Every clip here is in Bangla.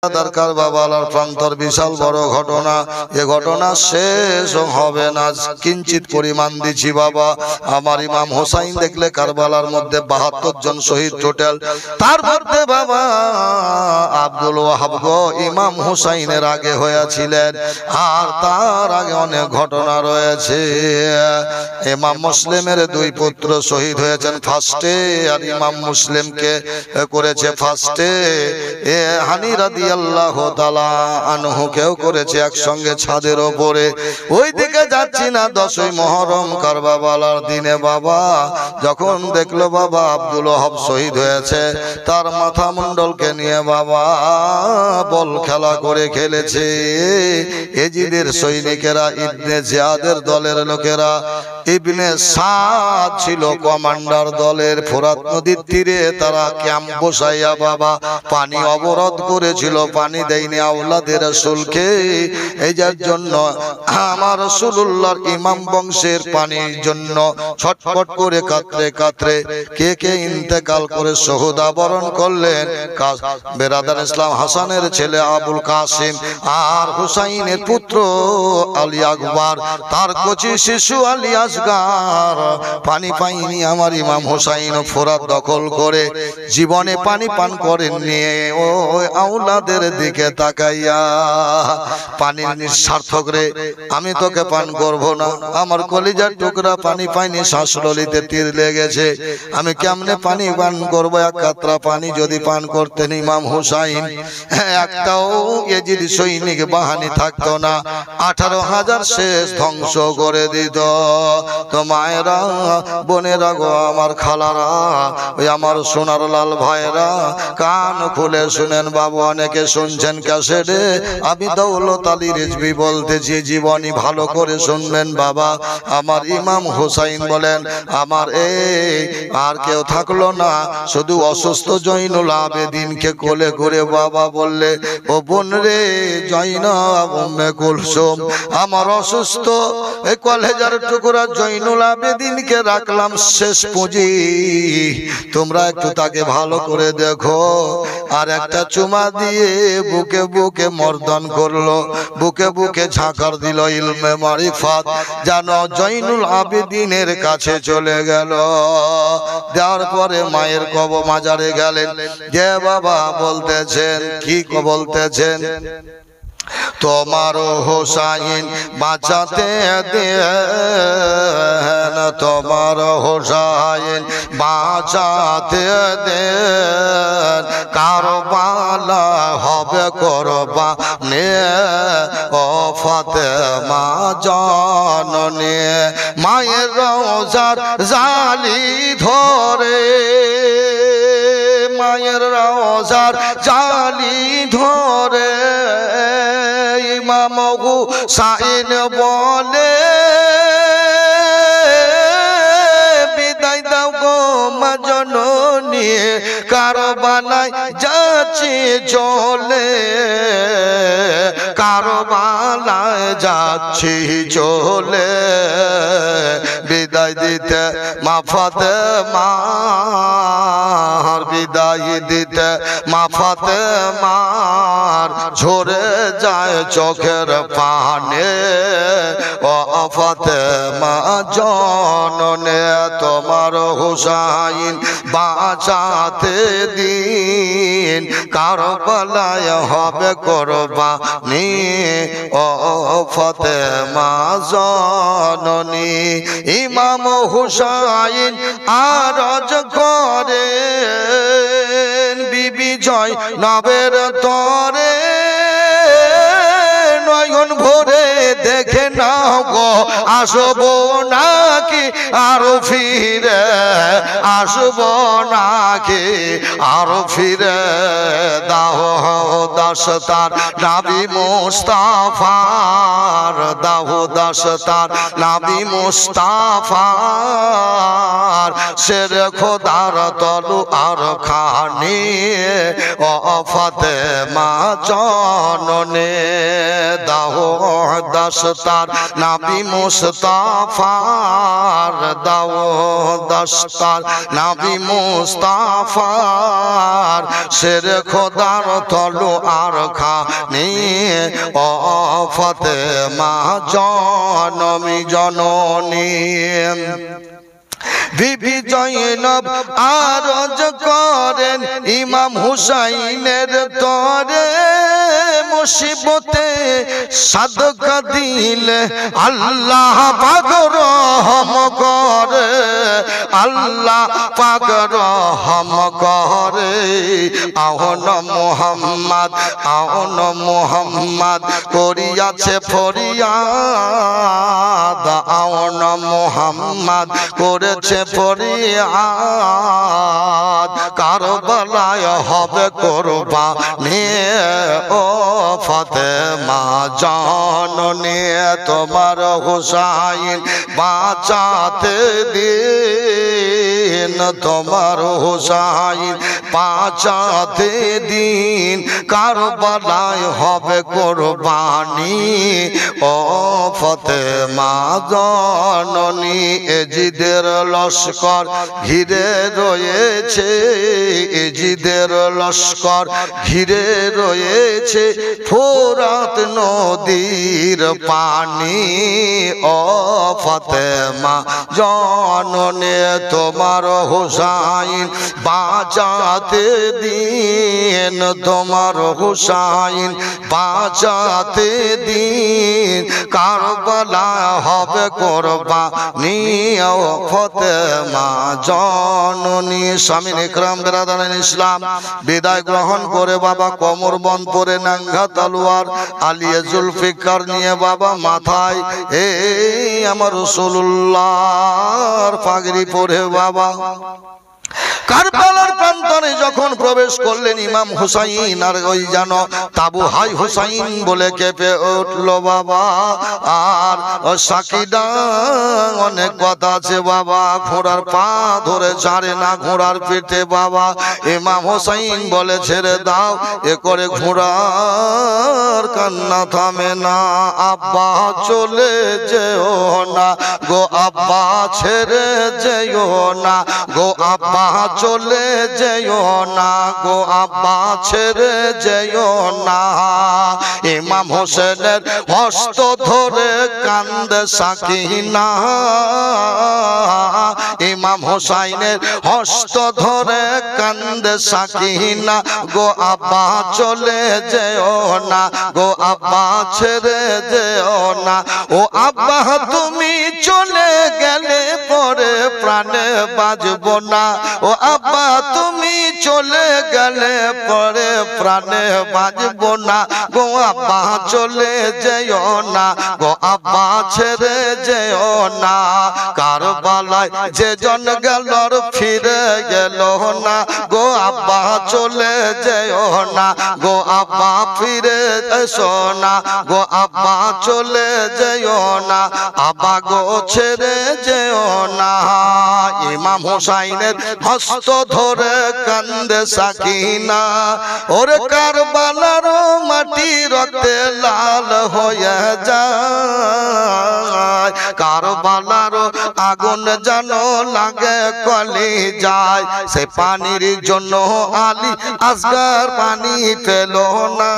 দরকার বাবালার প্রান্তর বিশাল বড় ঘটনা। এ ঘটনা শেষ হবে না, কিঞ্চিত পরিমাণ দিচ্ছি বাবা। আমার ইমাম হোসাইন দেখলে কারবালার মধ্যে 72 জন শহীদ টোটাল, তার মধ্যে বাবা আব্দুল ওয়াহাব গো ইমাম হোসাইনের আগে হয়েছিলেন, আর তার আগে অনেক ঘটনা রয়েছে। ইমাম মুসলিমের 2 পুত্র শহীদ হয়েছেন ফার্স্টে, আর ইমাম মুসলিমকে করেছে ফার্স্টে। হানি রাদিয়াল্লাহু তাআলা আনহু কেও করেছে একসঙ্গে ছাদের ওপরে। ওই দিকে যাচ্ছি না 10ই মুহররম কারবালার দিনে বাবা, যখন দেখলো বাবা আব্দুল ওয়াহাব শহীদ হয়েছে, তার মাথা মুন্ডলকে নিয়ে বাবা বল খেলা করে খেলেছে। এজিদের সৈনিকেরা, ইবনে জিয়াদের দলের লোকেরা, ইবনে সাদ ছিল কমান্ডার দলের, ফোরাত নদীর তীরে তারা ক্যাম্প বসাইয়া বাবা পানি অবরোধ করেছিল, পানি দেয়নি আওলাদের রাসূলকে। এই যার জন্য আমার রাসূলুল্লাহর ইমাম বংশের পানির জন্য ছটফট করে কাতরে কাতরে কে কে ইন্তেকাল করে শহীদা বরণ করলেন। বেরাদার ইসলাম হাসানের ছেলে আবুল কাসিম, আর হুসাইনের পুত্র আলী আকবর, তার কচি শিশু আলী আসগার। পানি পাইনি আমার ইমাম হুসাইন ফোরাত দখল করে জীবনে পানি পান করেননি। ও আওলাদের দিকে তাকাইয়া পানির নিঃস্বার্থক রে, আমি তোকে পান করব না, আমার কলিজার টুকরা পানি পাইনি, শ্বাসললিতে তীর লেগেছে, আমি কেমনে পানি পান করব? এক কাতরা পানি যদি পান করতেন ইমাম হুসাইন, একটাও এজিদ সৈনিক বাহানি থাকতো না, 18,000 শেষ ধ্বংস করে দিত। তো মায়েরা, বোনেরা গো, আমার খালারা, ওই আমার সোনার লাল ভাইরা, কান খুলে শুনেন বাবু, অনেকে শুনছেন ক্যাসেটে, আমি দৌলত আলী রিজভী বলতেছি, জীবনী ভালো করে শুনবেন বাবা। আমার ইমাম হুসাইন বলেন, আমার আর কেউ থাকলো না, শুধু অসুস্থ জয়নুল আবেদিনকে কোলে করে বাবা বললে, ও বোন রে জয়নাব উম্মে কুলসুম, আমার অসুস্থ এই কলেজার টুকরা জয়নুল আবেদিনকে রাখলাম শেষ পুঁজি, তোমরা একটু তাকে ভালো করে দেখো। আর একটা চুমা দিয়ে বুকে বুকে মর্দন করলো, বুকে বুকে ঝাঁকার দিল ইলমে মারিফাত, যেন জয়নুল আবেদিনের কাছে চলে গেল। দেওয়ার পরে মায়ের কবর মাজারে গেলেন, যে বাবা বলতেছেন, কি বলতেছেন, তোমার হোসাইন বাঁচাতে দেন, তোমার হোসাইন বাঁচাতে দেন, কারবালা হবে কুরবানি, ও ফাতেমা জননী, মায়ের রওজার জালি ধরে, মায়ের রওজার জালি ধরে ইমাম হুসাইন বলে, বিদায় দাও গো মা জননী, কারবালায় যাচ্ছি চলে, কারবালায় যাচ্ছি চলে, বিদায় দিতে মা ফাতেমার, বিদায় দিতে মা ফাতেমার ঝরে যায় চোখের পানে, ও ফাতেমা জননী, তোমার হুসাইন বাঁচাতে দিন, কারবালায় হবে কুরবানি, ও ফাতেমা জননী। ইমাম হুসাইন আরজ করেন বিবি জয়নবের তরে, নয়ন ভরে দেখে নাও গো, আসবো নাকি আরো ফিরে, আসবো নাকি আরো ফিরে, দাও দাসতার নবী মুস্তাফার, দাও দাসতার নবী মুস্তাফার, শের খোদার তলোয়ার খানি, ও ফাতেমা জননী, দাও দাস্তার নাবি মুস্তাফার দাও দাস্তার নাবি মুস্তাফার শের খোদার তলোয়ার খানি ও ফাতেমা জননী জননী বিবি জয়নব আরজ করেন ইমাম হুসাইনের তরে মুসিবতে সাদকা দিলে আল্লাহ পাক রহম করে আল্লাহ পাক রহম করে আহন মুহাম্মদ করিয়াছে ফরিয়াদ আহন মুহাম্মদ করেছে ফরিয়াদ কারবালায় হবে কুরবানি ও ফাতেমা জননী তোমার হুসাইন বাঁচাতে দিন তোমার হুসাইন বাঁচাতে দিন কারবালায় হবে কুরবানি ও ফাতেমা জননী এজিদের লস্কর ঘিরে রয়েছে এজিদের লস্কর ঘিরে রয়েছে ফোরাত নদীর পানি ও ফাতেমা জননী তোমার হুসাইন বাঁচাতে দিন তোমার হুসাইন বাঁচাতে দিন কারবালা হবে কুরবানি ও ফাতেমা জননী। স্বামীন ইকরাম বিরাদারান ইসলাম বিদায় গ্রহণ করে বাবা কোমর বন্ধ করে নাঙ্গা তলোয়ার আলিয়ে জুলফিকার নিয়ে বাবা মাথায় এই আমার রাসূলুল্লাহর পাগড়ি পরে বাবা কারবালার প্রান্তরে যখন প্রবেশ করলেন ইমাম হুসাইন আর ওই জানো তাবু হাই হুসাইন বলে কেঁপে উঠলো বাবা। আর সাকিদা অনেক কথা আছে বাবা, ঘোড়ার পা ধরে ছাড়ে না ঘোড়ার পিঠে বাবা। ইমাম হুসাইন বলে ছেড়ে দাও, এ করে ঘোড়ার কান্না থামে না। আব্বা চলে যেও না গো আব্বা, ছেড়ে যেও না গো আব্বা, চলে যেও না গো আব্বা, ছেড়ে যেও না। ইমাম হোসেনের হস্ত ধরে কান্দে সাকিনা, ইমাম হোসাইনের হস্ত ধরে কান্দে সাকিনা। গো আব্বা চলে যেও না গো আব্বা, ছেড়ে যেও না। ও আব্বা তুমি চলে গেলে পরে প্রাণে বাঁচবো না। ও আব্বা তুমি চলে গেলে পরে প্রাণে বাঁচবো না। গো আব্বা চলে যেও না গো আব্বা, ছেড়ে যেও না। কারবালায় যে জন গেল ফিরে গেল না গো আব্বা, চলে যেও না গো আব্বা, ফিরে এসো না গো আব্বা, চলে যেও না। আব্বা গো ছেড়ে যেও না। ইমাম হোসাইনের হস্ত ধরে কান্দে সাকিনা। ওরে কারবালার মাটি রক্তে লাল হয়ে যায়, কারবালার আগুন যেন লাগে কলি যায়। সে পানির জন্য আলী আসগর পানি পেল না।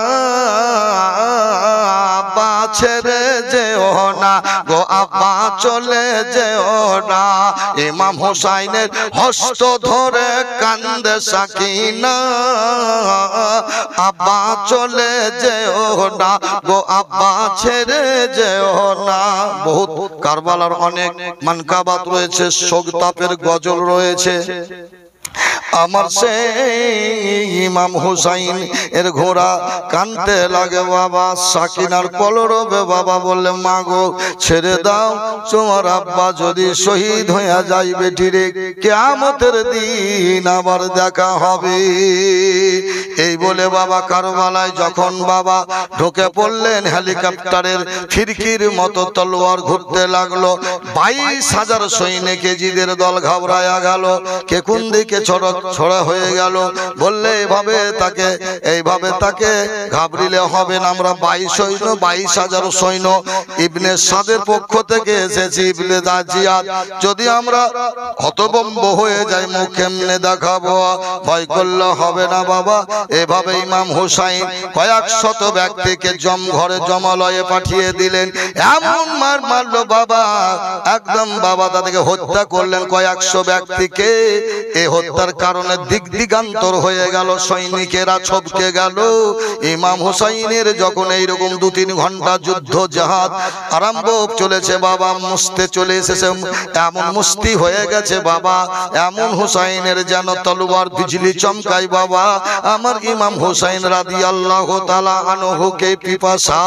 আব্বা ছেড়ে যেও না গো আব্বা, চলে যেও না। ইমাম হোসাইনের হস্ত ধরে কান্দে সাকিনা। আব্বা চলে যেও না গো আব্বা, ছেড়ে যেও না। বহুত কারবালার অনেক মানকাবাত রয়েছে, শোকতাপের গজল রয়েছে। আমার সেই ইমাম হুসাইন এর ঘোড়া কানতে লাগে বাবা। সাকিনার কলরবে বাবা বললে মা গো ছেড়ে দাও, তোমার আব্বা যদি শহীদ হইয়া যায় বেটিরে কিয়ামতের দিন আবার দেখা হবে। এই বলে বাবা কারবালায় যখন বাবা ঢুকে পড়লেন, হেলিকপ্টারের খিড়কির মতো তলোয়ার ঘুরতে লাগলো। 22,000 সৈনিক এজিদের দল ঘাবড়ায়া গেল। কে কোন দিকে ছড়া হয়ে গেল। বললে এইভাবে তাকে ঘাবড়িলে হবে না। আমরা 22,000 সৈন্য ইবনে সাদের পক্ষ থেকে এসেছি, ইবনে দাজিয়াত। যদি আমরা হতভম্ব হয়ে যাই, মুখ কেমনে দেখাবো? ভয় করলে হবে না বাবা। এভাবে ইমাম হুসাইন কয়েক শত ব্যক্তিকে ঘরে জমালয়ে পাঠিয়ে দিলেন। এমন মার মারলো বাবা, একদম বাবা তাদেরকে হত্যা করলেন কয়েকশো ব্যক্তিকে। এই হত্যার কারণে দিগদিগান্তর হয়ে গেল, সৈনিকেরা ছবকে গেল। ইমাম হুসাইনের যখন এইরকম 2-3 ঘন্টা যুদ্ধ জাহাদ আরম্ভ চলেছে বাবা, মুস্তে চলে এসেছে, এমন মুস্তি হয়ে গেছে বাবা, এমন হুসাইনের যেন তলোয়ার বিজলি চমকায় বাবা। আমার ইমাম হুসাইন রাদিয়াল্লাহু তাআলা আনহুকে পিপাসা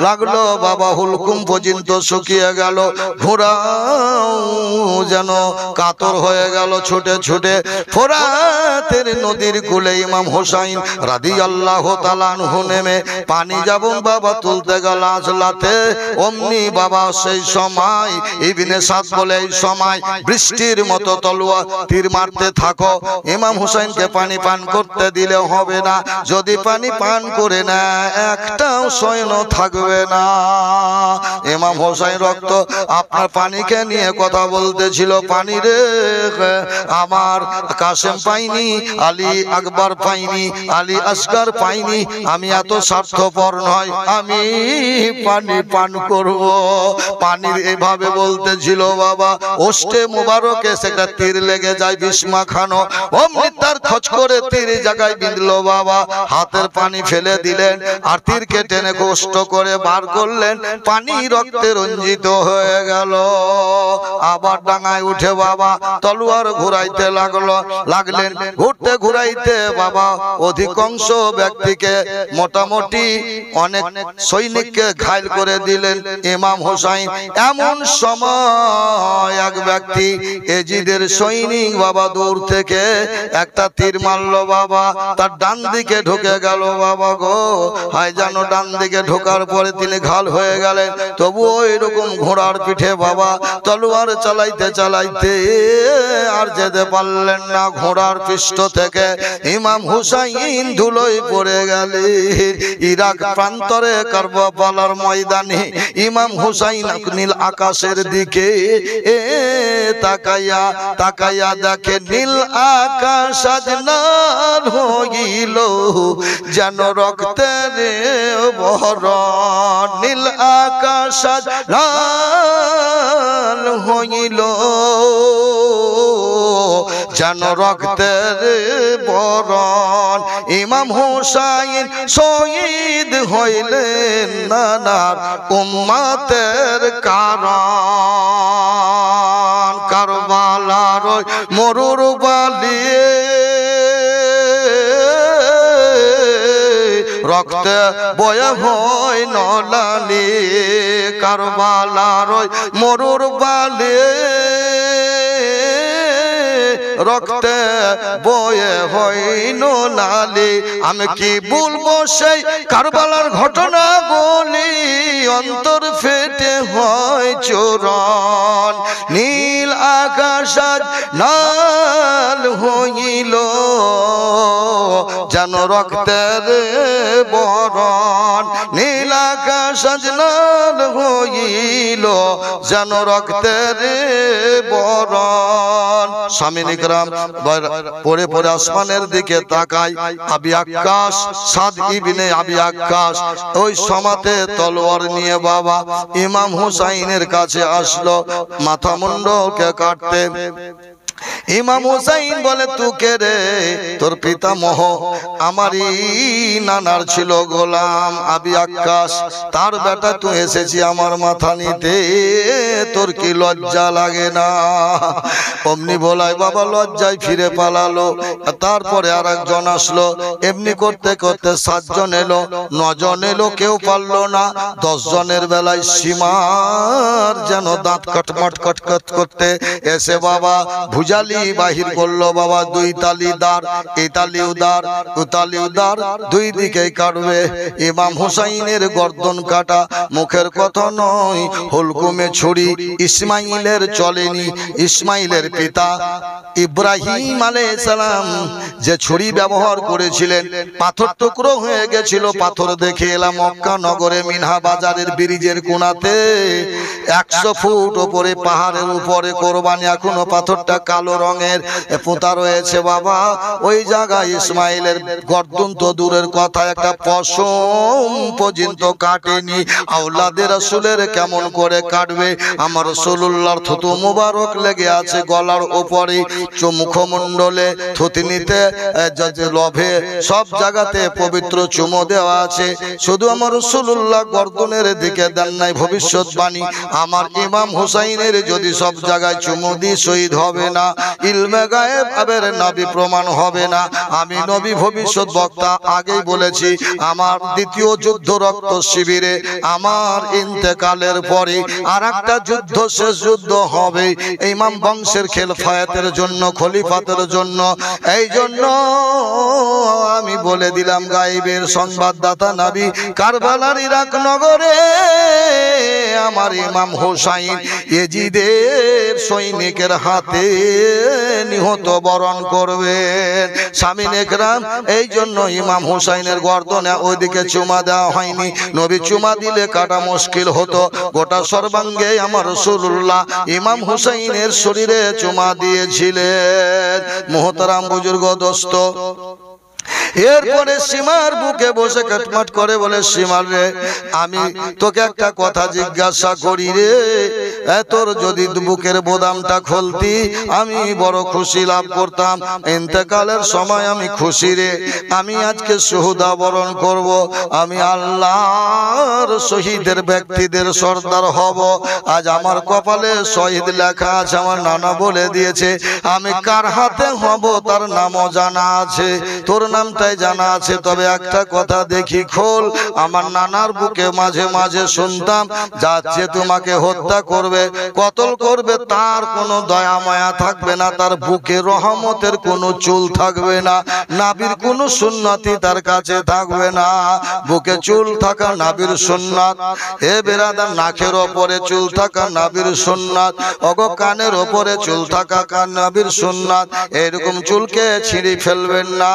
লাগলো বাবা, হুলকুম পর্যন্ত শুকিয়ে গেল, ঘোড়াও যেন কাতর হয়ে গেল। ছুটে ছুটে ফোরাতের নদীর কূলে ইমাম হুসাইন রাদিয়াল্লাহু তাআলা আনহু নেমে পানি যাবন বাবা তুলতে গেল আজলাতে। অমনি বাবা সেই সময় ইবনে সাদ বলে, এই সময় বৃষ্টির মতো তলোয়ার তীর মারতে থাকো। ইমাম হুসাইনকে পানি পান করতে দিলে হবে না, যদি পানি পান করে না একটাও সৈন্য থাকবে না। ইমাম হুসাইন রক্ত আপনার পানিকে নিয়ে কথা বলতেছিল, পানি রে আমার কাসেম পাইনি, আলী আকবর পাইনি, আলী আসগর পাইনি, আমি এত স্বার্থপর নয়, আমি পানি পান করব। পানির এভাবে বলতেছিল বাবা, ওষ্টে মুবারকে সেটা তীর লেগে যায় বিস্মা খানো, অমনি তার খচ করে তীর জায়গায় বিঁধলো বাবা। হাতের পানি ফেলে দিলেন আর তীরকে টেনে কষ্ট করে বার করলেন, পানি রক্তে রঞ্জিত হয়ে গেল। আবার ডাঙায় উঠে বাবা তলোয়ার ঘুরাইতে লাগলেন, ঘুরতে ঘুরাইতে বাবা অধিকাংশ ব্যক্তিকে মোটামুটি অনেক সৈনিককে ঘায়েল করে দিলেন ইমাম হুসাইন। এমন সময় এক ব্যক্তি এজিদের সৈনিক বাবা দূর থেকে একটা তীর মারলো বাবা, তার ডান দিকে ঢুকে গেল বাবা গো। হয় যেন ডান দিকে ঢোকার পরে তিনি ঘাল হয়ে গেলেন, তবুও এরকম ঘোড়ার পিঠে বাবা তলোয়ার চালাইতে চালাইতে আর যেতে পারলেন না। ঘোড়ার পৃষ্ঠ থেকে ইমাম হুসাইন ধুলোয় পড়ে গেলেন। ইরাক প্রান্তরে কারবালার ময়দানে ইমাম হুসাইন নীল আকাশের দিকে তাকাইয়া তাকাইয়া দেখে নীল আকাশ আজ লাল হইল যেন রক্তের বরণ। নীল আকাশ আজ লাল হইল যেন রক্তের বরণ। ইমাম হুসাইন শহীদ হইলেন নানার উম্মতের কারণ। কারবালার মরুর বালি রক্তে বয়ে হয় নলালি, কারবালার মরুর বালি রক্তে বয়ে হইল নালি। আমি কি বলবো সেই কারবালার ঘটনা বলি, অন্তর ফেটে হয় চূরণ। নীল আকাশ আজ লাল হইল যেন রক্তের বরণ। নীল আকাশ আজ লাল হইল যেন রক্তের বরণ। স্বামীনিকরাম পরে পরে আসমানের দিকে তাকাই, আবি আক্কাস সাদ ইবনে আবি আক্কাস ওই সমাতে তলোয়ার নিয়ে বাবা ইমাম হুসাইনের কাছে আসলো মাথা মুন্ডকে কাটতে। ইমাম হুসাইন বলে, তুকে রে? তোর পিতামহ আমারই নানার ছিল গোলাম আবি আক্কাস, তার বেটা তুই এসেছি আমার মাথা নিতে, তোর কি লজ্জা লাগে না? অমনি বলাই বাবা লজ্জায় ফিরে পালালো। তারপরে আর একজন আসলো, এমনি করতে করতে 7 জন এলো, 9 জন এলো, কেউ পারলো না। 10 জনের বেলায় সীমার যেন দাঁত কটমট কটকট করতে এসে বাবা ভুজালি বাহির করলো বাবা, দুই তালি দাঁড়, এই তালি উদার, ও তালি উদার, দুই দিকে কাটবে। ইমাম হুসাইনের গর্দন কাটা, মুখের কথা নয়, হুলকুমে ছুরি। ইসমাইলের চলেনি, ইসমাইলের পিতা ইব্রাহিম আলাইহিস সালাম যে ছুরি ব্যবহার করেছিলেন, পাথর টুকরো হয়ে গেছিল। পাথর দেখে এলাম মক্কা নগরে মিনহা বাজারের ব্রিজের কোণাতে 100 ফুট উপরে, পাহাড়ের উপরে কোরবানি, এখনো পাথরটা কালো রঙের পোঁতা রয়েছে বাবা। ওই জায়গায় ইসমাইলের গর্দন তো দূরের কথা, একটা পশম পর্যন্ত কাটেনি। আওলাদে রাসূলের কেমন করে কাটবে? আমার রাসূলুল্লাহর থুতু মুবারক লেগে আছে গলার উপরে, মুখমণ্ডলে, থুতনিতে, লভে, সব জায়গাতে পবিত্র চুমো দেওয়া আছে। শুধু আমার রাসূলুল্লাহ গর্দনের দিকে দেন নাই। ভবিষ্যৎবাণী, আমার ইমাম হুসাইনের যদি সব জায়গায় চুমো দিয়ে শহীদ হবে না, ইলমে গায়েব আবের নবী প্রমাণ হবে না। আমি নবী ভবিষ্যৎ বক্তা, আগেই বলেছি। আমার দ্বিতীয় যুদ্ধ রক্ত শিবিরে আমার ইন্তেকালের পরে আর একটা যুদ্ধ, শেষ যুদ্ধ হবে ইমাম বংশের খেলাফতের জন্য, খলিফাতের জন্য। এই জন্য আমি বলে দিলাম, গায়েবের সংবাদদাতা নবী, কারবালার ইরাক নগরে আমার ইমাম হুসাইন ইয়েজিদের সৈনিকের হাতে নিহত বরণ করবেন। সামিন একরাম, এই জন্য ইমাম হুসাইনের গর্দনে ওইদিকে চুমা দেওয়া হয়নি। নবী চুমা দিলে কাটা মুশকিল হতো। গোটা সর্বাঙ্গে আমার রাসূলুল্লাহ ইমাম হুসাইনের শরীরে চুমা দিয়েছিলেন। মুহতারাম বুজুর্গ দোস্ত, এরপরে সীমার বুকে বসে কাটমাট করে বলে, সীমার রে, আমি তোকে একটা কথা জিজ্ঞাসা করি রে, তোর যদি বুকের বোদামটা খুলতি আমি বড় খুশি লাভ করতাম। ইন্তেকালের সময় আমি খুশি রে, আমি আজকে শুহুদা বরণ করব, আমি আল্লাহর শহীদের ব্যক্তিদের সর্দার হব। আজ আমার কপালে শহীদ লেখা আছে, আমার নানা বলে দিয়েছে। আমি কার হাতে হব তার নামও জানা আছে, তোর নামটাই জানা আছে। তবে একটা কথা দেখি খোল, আমার নানার বুকে মাঝে মাঝে শুনতাম, যাচ্ছে তোমাকে হত্যা করবে, কতল করবে, তার কোনো দয়া মায়া থাকবে না, তার বুকে রহমতের কোনো চুল থাকবে না, নাবির কোনো সুন্নতি তার কাছে থাকবে না। বুকে চুল থাকা নাবির সুন্নাত, এ বেরাদার, নাকের ওপরে চুল থাকা নাবির সুন্নাত, অগ কানের ওপরে চুল থাকা কান নাবির সুন্নাত। এরকম চুলকে ছিঁড়ে ফেলবেন না,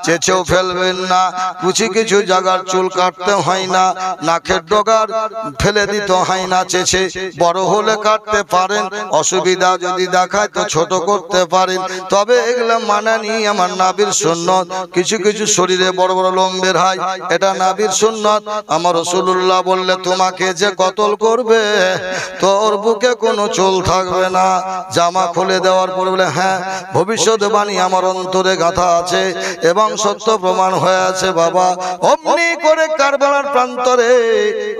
চেঁচেও ফেলবেন না। কিছু জায়গার চুল কাটতে হয় না, নাকের ডগার ফেলে দিতে হয় না, চেঁচে বড় হলে কাটতে পারেন, অসুবিধা যদি দেখায় তো ছোট করতে পারেন। তবে এগুলা মানানি আমার নাবির সুন্নত। কিছু শরীরে বড় বড় লোম বের হয়, এটা নাবির সুন্নত। আমার রাসূলুল্লাহ বললে, তোমাকে যে কতল করবে তোর বুকে কোনো চুল থাকবে না। জামা খুলে দেওয়ার পরে বলে, হ্যাঁ, ভবিষ্যৎবাণী আমার অন্তরে গাঁথা আছে এবং সত্য প্রমাণ হয়ে আছে বাবা। অমনি করে কারবালার প্রান্তরে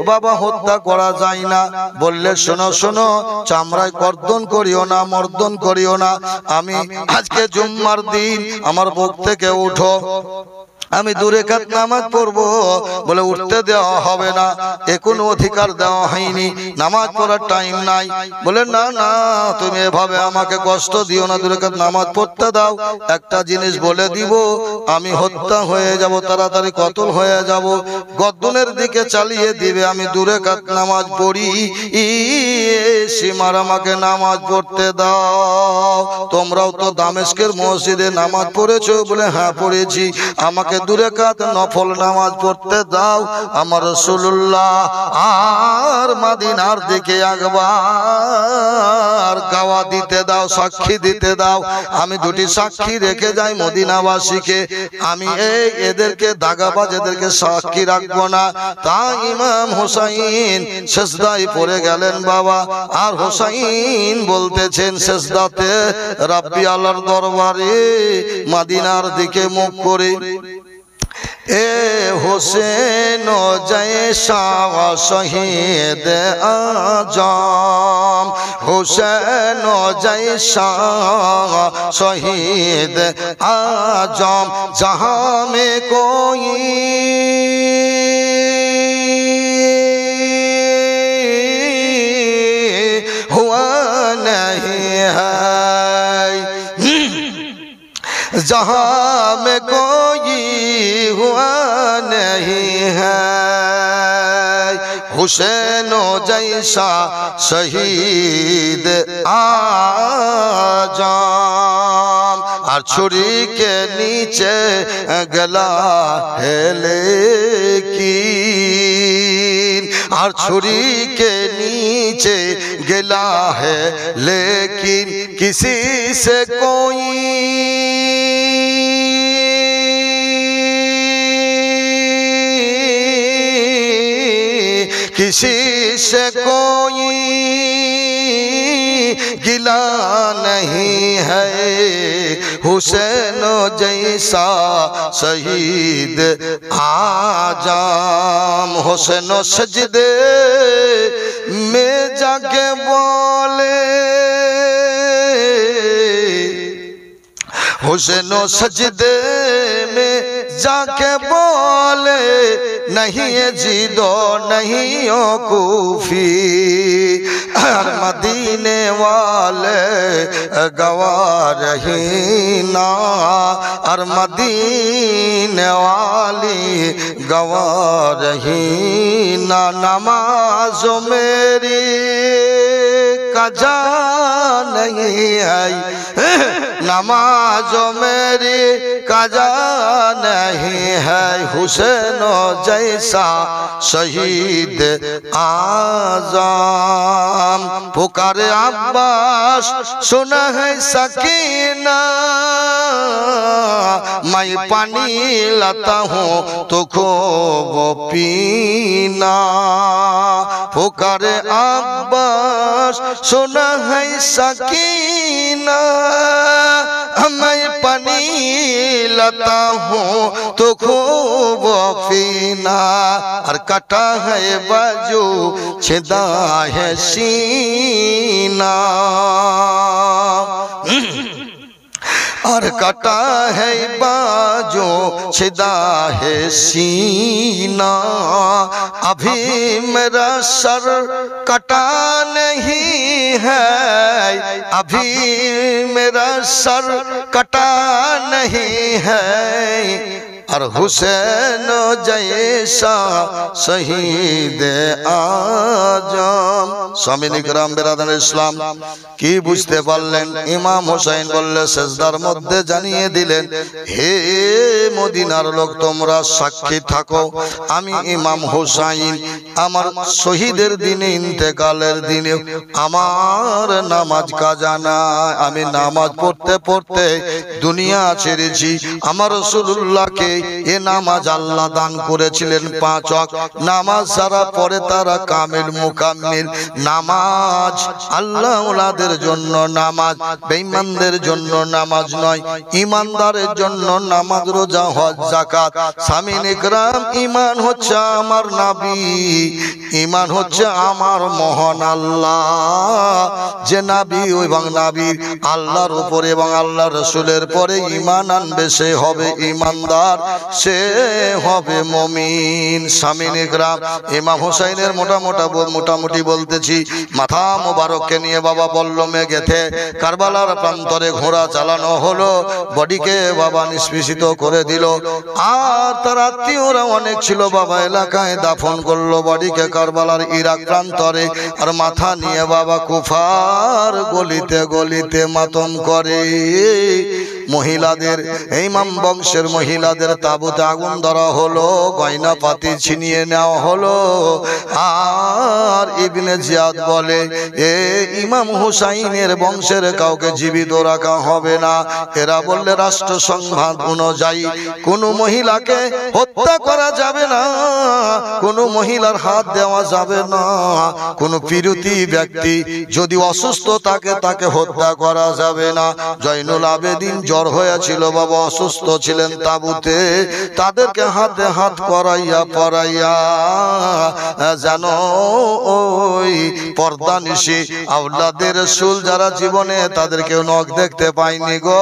বাবা হত্যা করা যায় না। বললে, শোনো শোনো, চামড়ায় কর্দন করিও না, মর্দন করিও না। আমি আজকে জুম্মার দিন, আমার বুক থেকে উঠো, আমি 2 রাকাত নামাজ পড়বো। বলে, উঠতে দেওয়া হবে না, এ কোনো অধিকার দেওয়া হয়নি, নামাজ পড়ার টাইম নাই। বলে, না না, তুমি এভাবে আমাকে কষ্ট দিও না, 2 রাকাত নামাজ পড়তে দাও। একটা জিনিস বলে দিব, আমি হত্যা হয়ে যাব, তাড়াতাড়ি কতল হয়ে যাব, গর্দনের দিকে চালিয়ে দিবে, আমি 2 রাকাত নামাজ পড়ি, সীমার আমাকে নামাজ পড়তে দাও। তোমরাও তো দামেস্কের মসজিদে নামাজ পড়েছো? বলে, হ্যাঁ পড়েছি, আমাকে 2 রাকাত নফল নামাজ পড়তে দাও। আমার রাসূলুল্লাহ আর মদিনার দিকে একবার গাওয়া দিতে দাও, সাক্ষী দিতে দাও। আমি 2টি সাক্ষী রেখে যাই মদিনাবাসীকে, আমি এদেরকে দাগাবাজ, এদেরকে সাক্ষী রাখবো না। তাই ইমাম হুসাইন সেজদায় পড়ে গেলেন বাবা। আর হুসাইন বলতেছেন সেজদাতে, রাব্বি আল্লাহর দরবারে মদিনার দিকে মুখ করে, এ হোসেন জয়সা শহীদ আজম, হোসেন জয়সা শহীদ আজম, जहां में कोई हुआ नहीं है, जहां में कोई हुआ नहीं है हुसैनो जैसा शहीद आजम और छुरी के नीचे गला है लेकिन और छुरी के नीचे गला है लेकिन किसी से कोई किसी से कोई गिला नहीं है हुसैन जैसा शहीद आजम हुसैन सजदे में जाके बोले हुसैन सजदे में जाके बोले नहीं जीदो नहीं ओ कूफी हर मदीने वाले गवार ही ना हर मदीने वाली गवार ही ना नमाज मेरी कजा नहीं आई नमाज मेरी कजा नहीं है हुसैन जैसा शहीद आजम पुकारे अब्बास सुना है सकीना मैं पानी लाता हूँ तो खूब पीना पुकारे अब्बास सुना है सकीना मैं पानी लाता हूँ तो खूब पीना और कटा है बाजू छिदा है सीना और कटा है बाजू छिदा है सीना अभी मेरा सर कटा नहीं है अभी मेरा सर कटा नहीं है और हुसैन जैसा शहीद आजम स्वामी निकराम बिरादर इस्लाम की बुझते पारलेन इमाम हुसैन बोलले सेजदार मध्य जानिए दिलेन हे मदिनार लोक तोमरा साक्षी थाको आमी इमाम हुसैन आमार शहीदेर दिने इंतेकालेर दिने आमार नामाज काजा नाई आमी नामाज पढ़ते पढ़ते दुनिया छेड़ेछि आमार रसूलुल्लाहके ये नामाज अल्लाह दान करेছিলেন 5 ওয়াক্ত नामाज सारा पड़े तारा कामिल मुकाम्मिल नामाज अल्लाह ওলাদের জন্য নামাজ বেঈমানদের জন্য নামাজ নয় ঈমানদারের জন্য নামাজ রোজা হজ যাকাত সামিন ইকরাম ঈমান হচ্ছে আমার নবী ঈমান হচ্ছে আমার মহান আল্লাহ যে নবী এবং নবীর আল্লাহর উপরে এবং আল্লাহর রাসূলের পরে ঈমান আনবে সে হবে ঈমানদার से होबे मुमिन सामिन इकराम इमाम हुसैनेर मोटामुटी बोलतेছি माथा मुबारक के निये बाबा बल्लो में गेथे कारबालार प्रान्तरे घोड़ा चालानो हलो बडिके बाबा निष्पेषित करे दिल आर तार आत्मीयरा अनेक छिलो बाबा एलाकाय दाफन करलो बडिके कारबालार इराक प्रान्तरे और माथा निये बाबा कुफार गलिते गलिते मातम करे महिलादेर इमाम वंशेर महिलादेर ताबुते आगुन धरा हलो गयना पाती छिनिये नेওয়া हलो आर इब्ने जियाद बोले ए इमाम हुसैनेर वंशेर काउके जीवित राखा होबे ना एरा बोलले राष्ट्र संविधान अनुयायी कोनो महिलाके हत्या करा जाबे ना कोनो महिलार हाथ देওয়া যাবে না कोनो पीड़ित व्यक्ति यदि असुस्थ থাকে তাকে হত্যা করা যাবে না জয়নুল আবেদিন জ্বর হয়েছিল বাবা অসুস্থ ছিলেন তাবুতে তাদেরকে হাতে হাত করাইয়া পরাইয়া জানো ওই পর্দানিশি আওলাদের রাসূল যারা জীবনে তাদেরকে নখ দেখতে পায়নি গো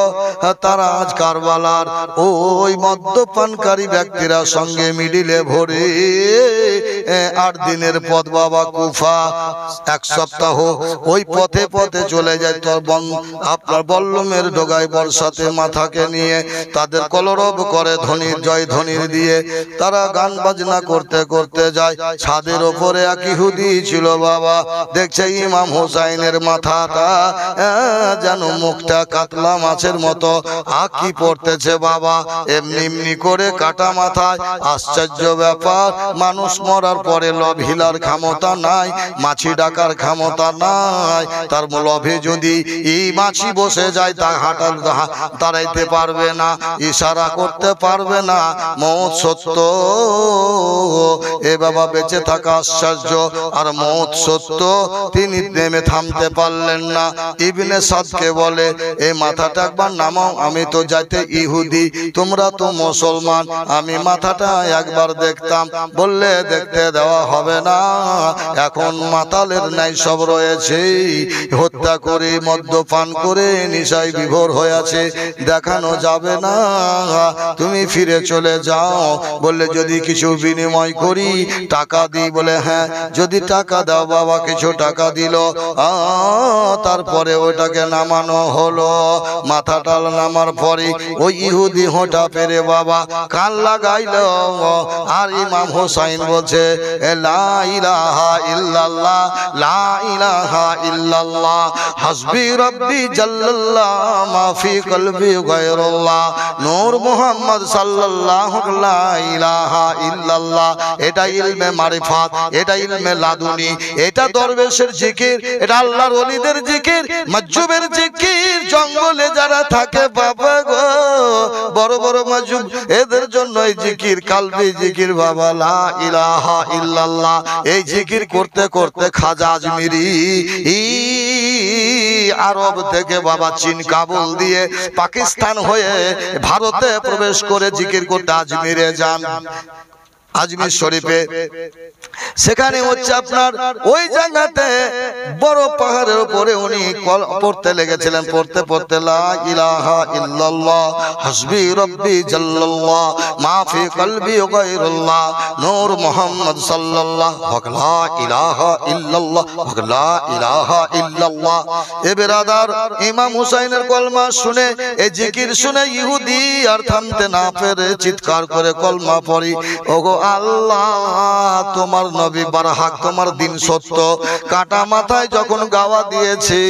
তারা আজ কারবালার ওই মদ্যপানকারী ব্যক্তিরা সঙ্গে মিডিলে ভরে 8 দিনের পথ বাবা কুফা এক সপ্তাহ ওই পথে পথে চলে যায় তোর আপনার বল্লমের ডগায় বর্ষাতে মাথাকে নিয়ে তাদের কলরব করে ধ্বনির জয় ধ্বনির দিয়ে তারা গান বাজনা করতে করতে যায়। ছাদের ওপরে এক ইহুদি ছিল বাবা, দেখছে ইমাম হোসাইনের মাথাটা যেন মুখটা কাতলা মাছের মতো আঁকি পড়তেছে বাবা, এমনি এমনি করে কাটা মাথায়। আশ্চর্য ব্যাপার, মানুষ মরার পরে লভ হিলার ক্ষমতা নাই, মাছি ডাকার ক্ষমতা নাই, তার লভে যদি এই মাছি বসে যায় তা হাঁটার দাঁড়াইতে পারবে না, ইশারা করতে পারবে না। মৌত সত্য, এ বাবা বেঁচে থাকা আশ্চর্য, আর মৌত সত্য, তিনি নেমে থামতে পারলেন না। ইবনে সাদকে বলে, এই মাথাটা একবার নামাও, আমি তো যাইতে ইহুদি, তোমরা তো মুসলমান, আমি মাথাটা একবার দেখতাম। বললে দেখতে দেওয়া হবে না, এখন মাতালের নাই সব রয়েছে, হত্যা করে মদ্যপান করে নিশায় বিভোর হয়ে আছে, দেখানো যাবে না, তুমি ফিরে চলে যাও। বললে যদি কিছু বিনিময় করি, টাকা দিই? বলে হ্যাঁ, যদি টাকা দাও। বাবা কিছু টাকা দিল, তারপরে ওইটাকে নামানো হলো। মাথাটা নামার পরে ওই ইহুদি হোঁটা পেরে বাবা কান লাগাইল, আর ইমাম হোসাইন বলছে লা ইলাহা ইল্লাল্লাহ, লা ইলাহা ইল্লাল্লাহ, হাসবি রব্বি জাল্লাল্লাহ, মা ফি কলবি গায়রুল্লাহ, নূর মুহাম্মদ সাল্লাল্লাহু লা ইলাহা ইল্লাল্লাহ। এটা ইলমে মারিফাত, এটা ইলমে লাদুনি, এটা দরবেশের জিকির, এটা আল্লাহর ওলিদের জিকির, মাজুবের জিকির। জঙ্গলে যারা থাকে বাবা গো, বড় বড় মাজুব, এদের জন্য এই জিকির, কালবি জিকির বাবা, লা ইলাহা ইল্লাল্লাহ। এই জিকির করতে করতে খাজা আজমিরি আরব থেকে বাবা চীন কাবুল দিয়ে পাকিস্তান হয়ে ভারতে প্রবেশ করে জিকির করতে আজমিরে যান। আজমির শরীফে সেখানে হচ্ছে আপনার ওই জায়গাতে বড় পাহাড়ের উপরে উনি পড়তে লেগেছিলেন। পড়তে পড়তে লা ইলাহা ইল্লাল্লাহ, হাসবি রব্বি জাল্লাল্লাহ, মা ফি কলবি গায়রুল্লাহ, নূর মুহাম্মদ সাল্লাল্লাহু লা ইলাহা ইল্লাল্লাহ, লা ইলাহা ইল্লাল্লাহ। এ বেরাদার, ইমাম হুসাইনের কলমা শুনে, এই জিকির শুনে ইহুদি আর থামতে না পেরে চিৎকার করে কলমা পড়ি, ওগো আল্লাহ, তোমার নবী বারহাক, তোমার দিন সত্য। কাটা মাথায় যখন গাওয়া দিয়েছি,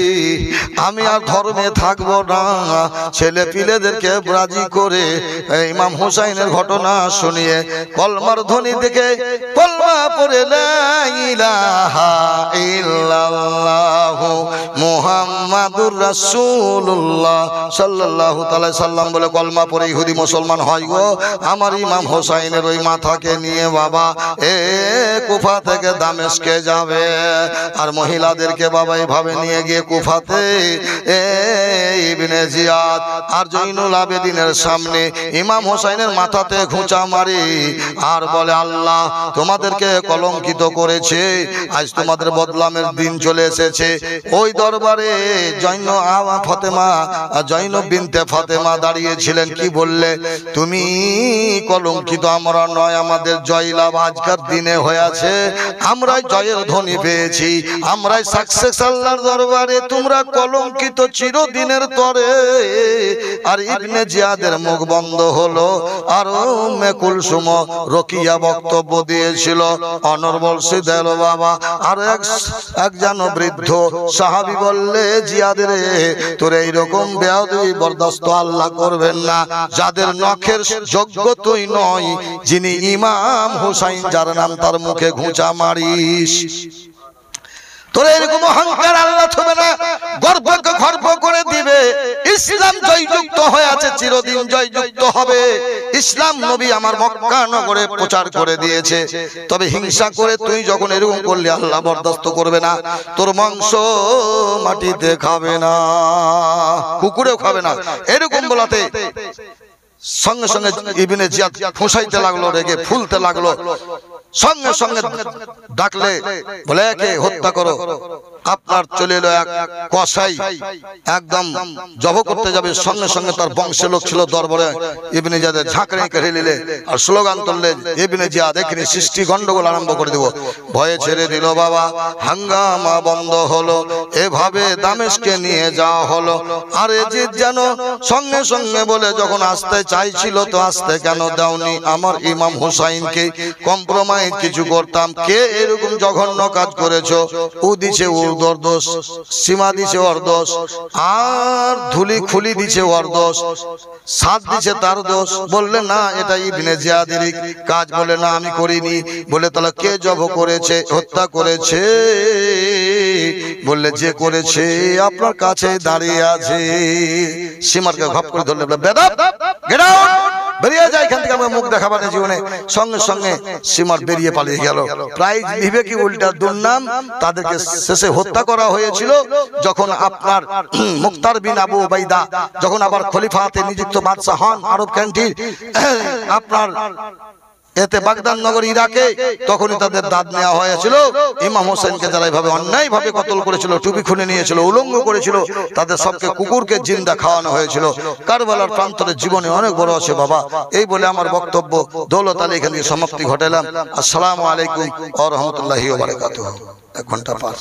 আমি আর ধর্মে থাকবো না। ছেলে পিলেদেরকে রাজি করে ইমাম হুসাইনের ঘটনা শুনিয়ে কলমার ধ্বনি দেখে কলমা পড়ে লা ইলাহা ইল্লাল্লাহু মুহাম্মাদুর রাসূলুল্লাহ সাল্লাল্লাহু তাআলা সাল্লাম বলে কলমা পড়ে ইহুদি মুসলমান হয় গো। আমার ইমাম হুসাইনের ওই মাথাকে নিয়ে বাবা কুফা থেকে দামেস্কে যাবে, আর মহিলাদেরকে বাবা এভাবে নিয়ে গিয়ে কুফাতে ইবনে জিয়াদ আর জৈনুল আবেদিনের সামনে ইমাম হোসাইনের মাথাতে ঘুঁচা মারি আর বলে, আল্লাহ তোমাদেরকে কলঙ্কিত করেছে, আজ তোমাদের বদলামের দিন চলে এসেছে। ওই দরবারে জৈনব বিনতে ফাতেমা দাঁড়িয়েছিলেন। কি বললে? তুমি কলঙ্কিত, আমরা নয়, আমাদের জয়লাভ আজকের দিনে হয়েছে, আমরাই জয়ের ধ্বনি পেয়েছি, আমরাই সাকসেস আল্লাহর দরবারে, তোমরা কলঙ্কিত চিরদিনের তরে। আর ইবনে জিয়াদের মুখ বন্ধ হলো। আর উম্মে কুলসুম রকিয়া বক্তব্য দিয়েছিল, অনর্বল সিদেল বাবা। আর একজন বৃদ্ধ সাহাবী বললে, জিয়াদের তোর এইরকম বেয়াদবি বরদাস্ত আল্লাহ করবেন না, যাদের নখের যোগ্য তুই নয়, যিনি ইমাম হুসাইন যার নাম, তার মুখে ঘুঁচা মারিস। তোর এরকম অহংকার আল্লাহ থবে না, গর্বকে গর্ব করে দিবে। ইসলাম জয়যুক্ত হয়ে আছে, চিরদিন জয়যুক্ত হবে। ইসলাম নবী আমার মক্কা নগরে প্রচার করে দিয়েছে। তবে হিংসা করে তুই যখন এরকম করলি, আল্লাহ বরদাস্ত করবে না। তোর মাংস মাটিতে খাবে না, কুকুরেও খাবে না। এরকম বলাতে সঙ্গে সঙ্গে ইবনে জিয়াদ ফুঁসাইতে লাগলো, রেগে ফুলতে লাগলো। সঙ্গে সঙ্গে ডাকলে বলে একে হত্যা করো। আপনার চলে এলো এক কসাই, একদম জব করতে যাবে, সঙ্গে সঙ্গে তার বংশের লোক ছিল দরবারে, ইবনে জিয়াদের ঝাঁকড়ে কেড়ে নিলে আর স্লোগান তুললে, ইবনে জিয়াদ এখানে সৃষ্টি গন্ডগোল আরম্ভ করে দেব। ভয়ে ছেড়ে দিল বাবা, হাঙ্গামা বন্ধ হলো, এভাবে দামেস্কে নিয়ে যাওয়া হলো। আর এজিদ যেন সঙ্গে সঙ্গে বলে, যখন আসতে চাইছিল তো আসতে কেন দাওনি? আমার ইমাম হুসাইনকে কম্প্রোমাইজ কিছু করতাম, কে এরকম জঘন্য কাজ করেছো? ও দিছে ওর দোষ, সীমা দিছে ওর দোষ, আর ধুলি খুলি দিছে ওর দোষ, সাত দিছে তার দোষ। বললে না এটা ইবনে জিয়াদেরই কাজ। বলে না আমি করিনি। বলে তাহলে কে জব করেছে, হত্যা করেছে? বললে যে করেছে আপনার কাছে দাঁড়িয়ে আছে। সীমারকে ঘপ করে ধরলে, বেদাত গেট আউট, বেরিয়ে যায় এখান থেকে, আমার মুখ দেখাবার না জীবনে। সঙ্গে সঙ্গে সীমার বেরিয়ে পালিয়ে গেল। প্রাইজ নিবে কি উল্টা দুর্নাম। তাদেরকে শেষে হত্যা করা হয়েছিল যখন আপনার মুখতার বিন আবু উবাইদা যখন আবার খলিফাতে নিযুক্ত বাদশাহ হন আরব কান্ট্রির আপনার এতে বাগদাদ নগর ইরাকে, তখনই তাদের দাদ নেওয়া হয়েছিল। ইমাম হোসেনকে যারা এইভাবে অন্যায় ভাবে কতল করেছিল, টুপি খুলে নিয়েছিল, উলঙ্গ করেছিল, তাদের সবকে কুকুরকে জিন্দা খাওয়ানো হয়েছিল। কারবালার প্রান্তরে জীবনে অনেক বড় আছে বাবা। এই বলে আমার বক্তব্য দৌলত আলী এখানে সমাপ্তি ঘটালাম। আসসালামু আলাইকুম ওয়া রাহমাতুল্লাহি ওয়া বারাকাতুহু। 1 ঘন্টা পার।